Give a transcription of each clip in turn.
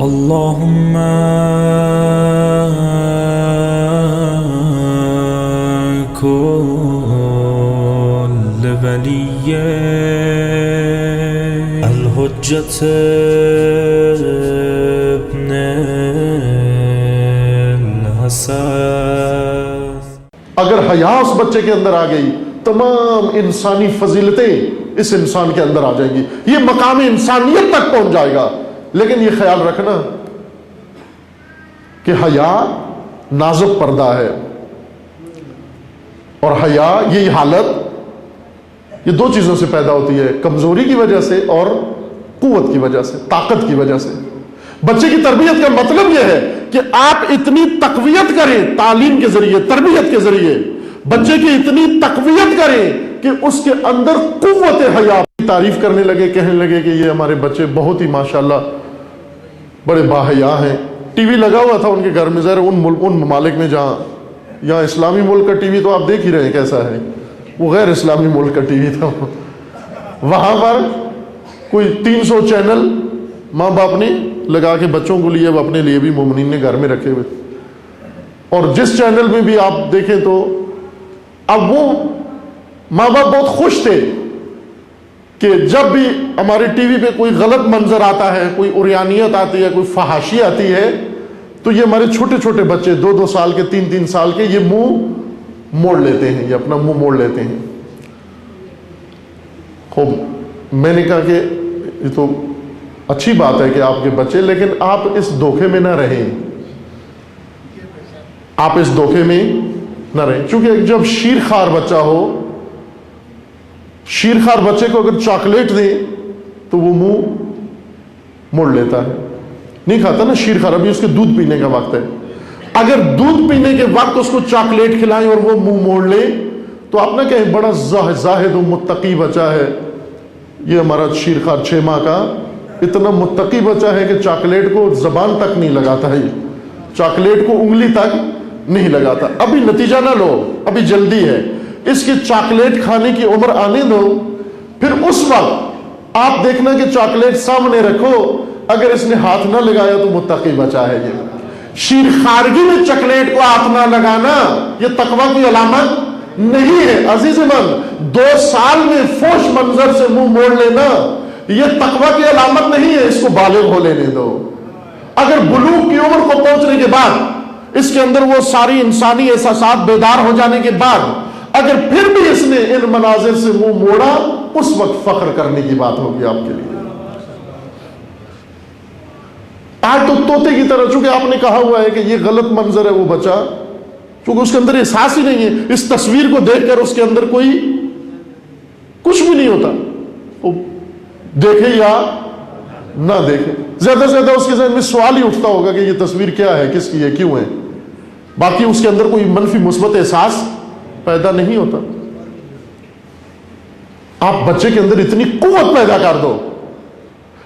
اللهم كل ولي الحجة ابن الحسن. اگر حیا اس بچے کے اندر آ گئی تمام انسانی فضیلتیں اس انسان کے اندر آ جائیں گی، یہ مقام انسانیت تک پہنچ جائے گا. لیکن یہ خیال رکھنا کہ حیا نازک پردہ ہے، اور حیا یہ حالت یہ دو چیزوں سے پیدا ہوتی ہے، کمزوری کی وجہ سے اور قوت کی وجہ سے، طاقت کی وجہ سے. بچے کی تربیت کا مطلب یہ ہے کہ آپ اتنی تقویت کریں تعلیم کے ذریعے، تربیت کے ذریعے بچے کی اتنی تقویت کریں کہ اس کے اندر قوت حیا تعریف کرنے لگے، کہنے لگے کہ یہ ہمارے بچے بہت ہی ماشاءاللہ بڑے باحیا ہیں. ٹی وی لگا ہوا تھا ان کے گھر میں، ظاہر ان ممالک میں جہاں یہاں اسلامی ملک کا ٹی وی تو آپ دیکھ ہی رہے ہیں کیسا ہے، وہ غیر اسلامی ملک کا ٹی وی تھا. وہاں پر کوئی 300 چینل ماں باپ نے لگا کے بچوں کو لیے، اپنے لیے بھی مومنین نے گھر میں رکھے ہوئے. اور جس چینل میں بھی آپ دیکھیں تو اب وہ ماں باپ بہت خوش تھے کہ جب بھی ہمارے ٹی وی پہ کوئی غلط منظر آتا ہے، کوئی عریانیت آتی ہے، کوئی فحاشی آتی ہے، تو یہ ہمارے چھوٹے چھوٹے بچے 2-2 سال کے، 3-3 سال کے، یہ منہ موڑ لیتے ہیں، یہ اپنا منہ موڑ لیتے ہیں. خوب میں نے کہا کہ یہ تو اچھی بات ہے کہ آپ کے بچے، لیکن آپ اس دھوکے میں نہ رہیں، آپ اس دھوکے میں نہ رہیں. چونکہ جب شیرخوار بچہ ہو، شیرخوار بچے کو اگر چاکلیٹ دیں تو وہ منہ موڑ لیتا ہے، نہیں کھاتا نا شیرخوار. ابھی اس کے دودھ پینے کا وقت ہے، اگر دودھ پینے کے وقت اس کو چاکلیٹ کھلائیں اور وہ منہ موڑ لے تو آپ نہ کہیں بڑا زاہد و متقی بچہ ہے. یہ ہمارا شیرخوار 6 ماہ کا اتنا متقی بچہ ہے کہ چاکلیٹ کو زبان تک نہیں لگاتا ہے، چاکلیٹ کو انگلی تک نہیں لگاتا. ابھی نتیجہ نہ لو، ابھی جلدی ہے، اس کی چاکلیٹ کھانے کی عمر آنے دو، پھر اس وقت آپ دیکھنا کہ چاکلیٹ سامنے رکھو، اگر اس نے ہاتھ نہ لگایا تو متقی بچہ ہے. یہ شیرخوارگی میں چاکلیٹ کو ہاتھ نہ لگانا یہ تقویٰ کی علامت نہیں ہے عزیز من. 2 سال میں فوش منظر سے منہ موڑ لینا یہ تقویٰ کی علامت نہیں ہے، اس کو بالغ ہو لینے دو. اگر بلوغ کی عمر کو پہنچنے کے بعد اس کے اندر وہ ساری انسانی احساسات بیدار ہو جانے کے بعد اگر پھر بھی اس نے ان مناظر سے منہ موڑا، اس وقت فخر کرنے کی بات ہوگی آپ کے لیے. آج تو طوطے کی طرح، چونکہ آپ نے کہا ہوا ہے کہ یہ غلط منظر ہے، وہ بچہ چونکہ اس کے اندر احساس ہی نہیں ہے، اس تصویر کو دیکھ کر اس کے اندر کوئی کچھ بھی نہیں ہوتا، وہ دیکھے یا نہ دیکھے، زیادہ سے زیادہ اس کے ذہن میں سوال ہی اٹھتا ہوگا کہ یہ تصویر کیا ہے، کس کی ہے، کیوں ہے. باقی اس کے اندر کوئی منفی مثبت احساس پیدا نہیں ہوتا. آپ بچے کے اندر اتنی قوت پیدا کر دو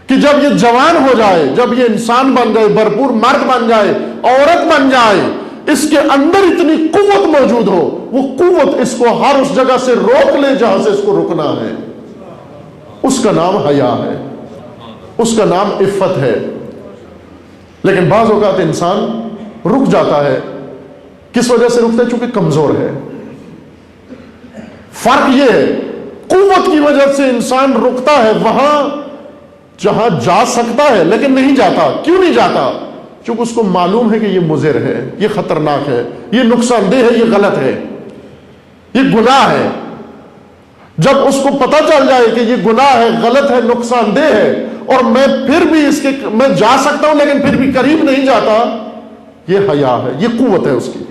کہ جب یہ جوان ہو جائے، جب یہ انسان بن جائے، بھرپور مرد بن جائے، عورت بن جائے، اس کے اندر اتنی قوت موجود ہو، وہ قوت اس کو ہر اس جگہ سے روک لے جہاں سے اس کو رکنا ہے. اس کا نام حیا ہے، اس کا نام عفت ہے. لیکن بعض اوقات انسان رک جاتا ہے. کس وجہ سے رکتا ہے؟ چونکہ کمزور ہے. فرق یہ ہے، قوت کی وجہ سے انسان رکتا ہے وہاں جہاں جا سکتا ہے لیکن نہیں جاتا. کیوں نہیں جاتا؟ چونکہ اس کو معلوم ہے کہ یہ مضر ہے، یہ خطرناک ہے، یہ نقصان دہ ہے، یہ غلط ہے، یہ گناہ ہے. جب اس کو پتہ چل جائے کہ یہ گناہ ہے، غلط ہے، نقصان دہ ہے، اور میں پھر بھی میں جا سکتا ہوں لیکن پھر بھی قریب نہیں جاتا، یہ حیا ہے، یہ قوت ہے اس کی.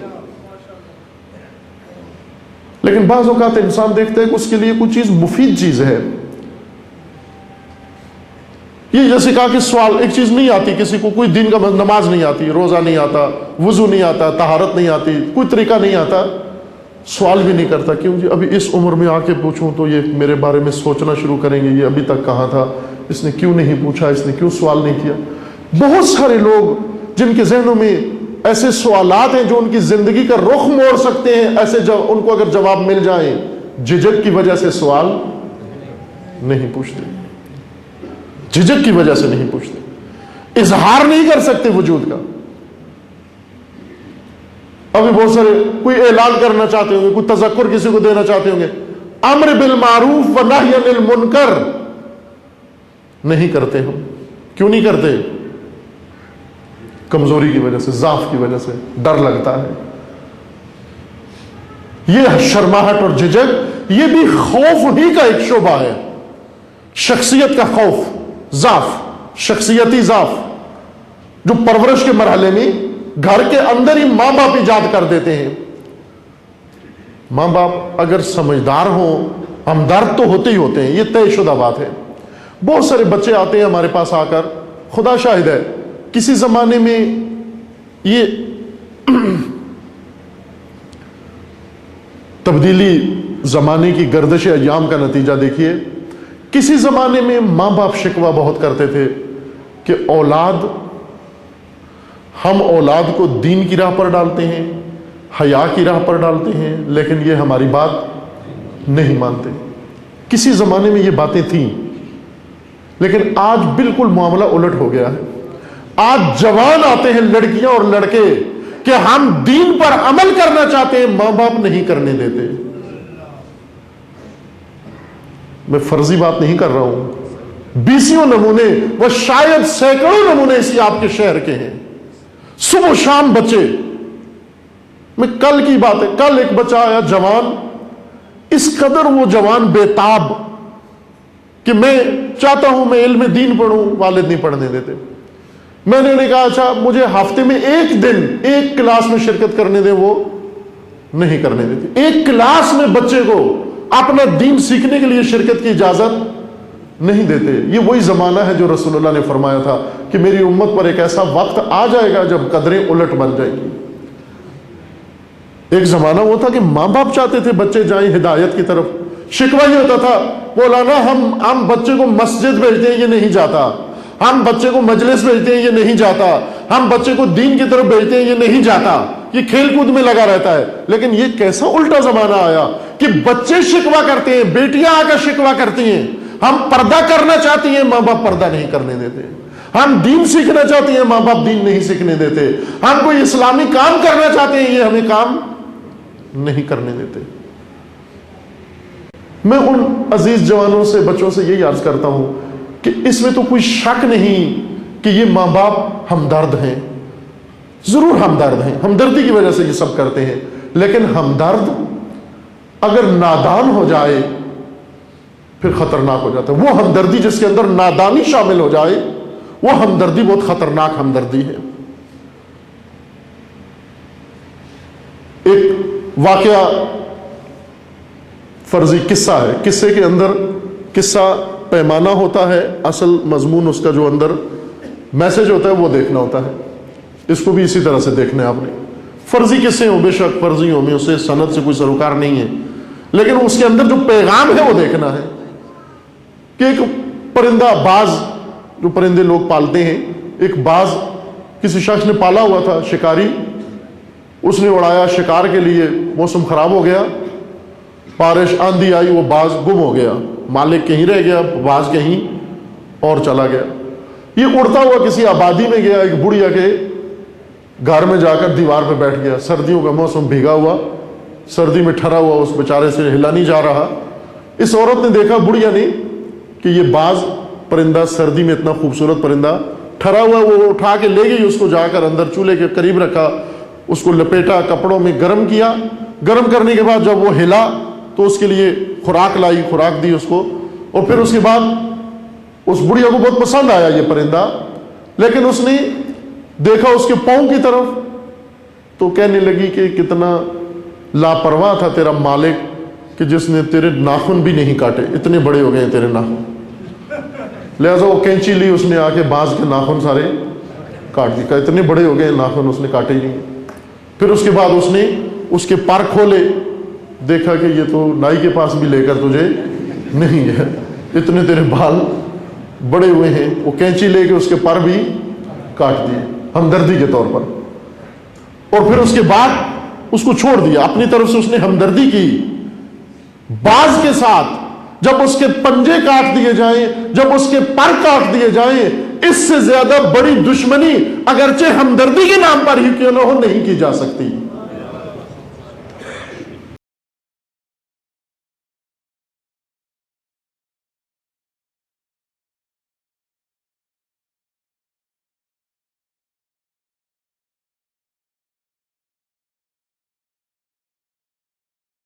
لیکن بعض اوقات انسان دیکھتا ہے کہ اس کے لیے کوئی چیز مفید چیز ہے. یہ جیسے کہا کہ سوال ایک چیز نہیں آتی کسی کو، کوئی دین کا نماز نہیں آتی، روزہ نہیں آتا، وضو نہیں آتا، طہارت نہیں آتی، کوئی طریقہ نہیں آتا، سوال بھی نہیں کرتا. کیوں جی ابھی اس عمر میں آ کے پوچھوں تو یہ میرے بارے میں سوچنا شروع کریں گے، یہ ابھی تک کہاں تھا، اس نے کیوں نہیں پوچھا، اس نے کیوں سوال نہیں کیا. بہت سارے لوگ جن کے ذہنوں میں ایسے سوالات ہیں جو ان کی زندگی کا رخ موڑ سکتے ہیں، ایسے ان کو اگر جواب مل جائیں، جھجک کی وجہ سے سوال نہیں پوچھتے، جھجک کی وجہ سے نہیں پوچھتے. اظہار نہیں کر سکتے وجود کا. ابھی بہت سارے کوئی اعلان کرنا چاہتے ہوں گے, کوئی تذکر کسی کو دینا چاہتے ہوں گے, امر بالمعروف و نہی عن المنکر نہیں کرتے. ہم کیوں نہیں کرتے؟ کمزوری کی وجہ سے, ضعف کی وجہ سے, ڈر لگتا ہے. یہ شرماہٹ اور جھجک یہ بھی خوف ہی کا ایک شعبہ ہے. شخصیت کا خوف, ضعف, شخصیتی ضعف جو پرورش کے مرحلے میں گھر کے اندر ہی ماں باپ ایجاد کر دیتے ہیں. ماں باپ اگر سمجھدار ہوں, ہمدرد تو ہوتے ہی ہوتے ہیں, یہ طے شدہ بات ہے. بہت سارے بچے آتے ہیں ہمارے پاس آ کر, خدا شاہد ہے کسی زمانے میں یہ تبدیلی زمانے کی گردش ایام کا نتیجہ دیکھیے. کسی زمانے میں ماں باپ شکوہ بہت کرتے تھے کہ ہم اولاد کو دین کی راہ پر ڈالتے ہیں, حیا کی راہ پر ڈالتے ہیں, لیکن یہ ہماری بات نہیں مانتے. کسی زمانے میں یہ باتیں تھیں, لیکن آج بالکل معاملہ الٹ ہو گیا ہے. آج جوان آتے ہیں لڑکیاں اور لڑکے کہ ہم دین پر عمل کرنا چاہتے ہیں, ماں باپ نہیں کرنے دیتے. میں فرضی بات نہیں کر رہا ہوں, بیسیوں نمونے وہ شاید سینکڑوں نمونے اسی آپ کے شہر کے ہیں. صبح و شام بچے, میں کل کی بات ہے, کل ایک بچہ آیا جوان, اس قدر وہ جوان بےتاب کہ میں چاہتا ہوں میں علم دین پڑھوں, والد نہیں پڑھنے دیتے. میں نے کہا اچھا مجھے ہفتے میں ایک دن ایک کلاس میں شرکت کرنے دیں, وہ نہیں کرنے دیتے. ایک کلاس میں بچے کو اپنا دین سیکھنے کے لیے شرکت کی اجازت نہیں دیتے. یہ وہی زمانہ ہے جو رسول اللہ نے فرمایا تھا کہ میری امت پر ایک ایسا وقت آ جائے گا جب قدریں الٹ بن جائیں گی. ایک زمانہ وہ تھا کہ ماں باپ چاہتے تھے بچے جائیں ہدایت کی طرف. شکوہ یہ ہوتا تھا مولانا ہم بچے کو مسجد بھیجتے ہیں, یہ نہیں جاتا. ہم بچے کو مجلس بھیجتے ہیں, یہ نہیں جاتا. ہم بچے کو دین کی طرف بھیجتے ہیں, یہ نہیں جاتا. یہ کھیل کود میں لگا رہتا ہے. لیکن یہ کیسا الٹا زمانہ آیا کہ بچے شکوہ کرتے ہیں, بیٹیاں آ کر شکوہ کرتی ہیں, ہم پردہ کرنا چاہتی ہیں, ماں باپ پردہ نہیں کرنے دیتے. ہم دین سیکھنا چاہتے ہیں, ماں باپ دین نہیں سیکھنے دیتے. ہم کوئی اسلامی کام کرنا چاہتے ہیں, یہ ہمیں کام نہیں کرنے دیتے. میں ان عزیز جوانوں سے, بچوں سے یہی عرض کرتا ہوں کہ اس میں تو کوئی شک نہیں کہ یہ ماں باپ ہمدرد ہیں, ضرور ہمدرد ہیں, ہمدردی کی وجہ سے یہ سب کرتے ہیں. لیکن ہمدرد اگر نادان ہو جائے پھر خطرناک ہو جاتا ہے. وہ ہمدردی جس کے اندر نادانی شامل ہو جائے وہ ہمدردی بہت خطرناک ہمدردی ہے. ایک واقعہ فرضی قصہ ہے. قصے کے اندر قصہ پیمانہ ہوتا ہے, اصل مضمون اس کا جو اندر میسج ہوتا ہے وہ دیکھنا ہوتا ہے. اس کو بھی اسی طرح سے دیکھنا ہے آپ نے. فرضی قصے ہوں, بے شک فرضی ہوں, میں اسے سند سے کوئی سروکار نہیں ہے, لیکن اس کے اندر جو پیغام ہے وہ دیکھنا ہے کہ ایک پرندہ, باز, جو پرندے لوگ پالتے ہیں, ایک باز کسی شخص نے پالا ہوا تھا, شکاری, اس نے اڑایا شکار کے لیے. موسم خراب ہو گیا, بارش آندھی آئی, وہ باز گم ہو گیا. مالک کہیں رہ گیا, باز کہیں اور چلا گیا. یہ اڑتا ہوا کسی آبادی میں گیا, ایک بڑھیا کے گھر میں جا کر دیوار پہ بیٹھ گیا. سردیوں کا موسم, بھیگا ہوا, سردی میں ٹھرا ہوا, اس بیچارے سے ہلا نہیں جا رہا. اس عورت نے دیکھا, بڑھیا نے, کہ یہ باز پرندہ سردی میں اتنا خوبصورت پرندہ ٹھرا ہوا, وہ اٹھا کے لے گئی, اس کو جا کر اندر چولہے کے قریب رکھا, اس کو لپیٹا, کپڑوں میں گرم کیا. گرم کرنے کے بعد جب وہ ہلا تو اس کے لیے خوراک لائی, خوراک دی اس کو, اور پھر اس کے بعد اس بڑھیا کو بہت پسند آیا یہ پرندہ. لیکن اس نے دیکھا اس کے پاؤں کی طرف تو کہنے لگی کہ کتنا لاپرواہ تھا تیرا مالک کہ جس نے تیرے ناخن بھی نہیں کاٹے, اتنے بڑے ہو گئے تیرے ناخن. لہذا وہ کینچی لی, اس نے آ کے باز کے ناخن سارے کاٹ دی. اتنے بڑے ہو گئے ناخن, اس نے کاٹے ہی نہیں. پھر اس کے بعد اس نے اس کے پر کھولے, دیکھا کہ یہ تو نائی کے پاس بھی لے کر تجھے نہیں ہے, اتنے تیرے بال بڑے ہوئے ہیں. وہ کینچی لے کے اس کے پر بھی کاٹ دیے ہمدردی کے طور پر. اور پھر اس کے بعد اس کو چھوڑ دیا. اپنی طرف سے اس نے ہمدردی کی باز کے ساتھ. جب اس کے پنجے کاٹ دیے جائیں, جب اس کے پر کاٹ دیے جائیں, اس سے زیادہ بڑی دشمنی اگرچہ ہمدردی کے نام پر ہی کیوں نہ ہو نہیں کی جا سکتی.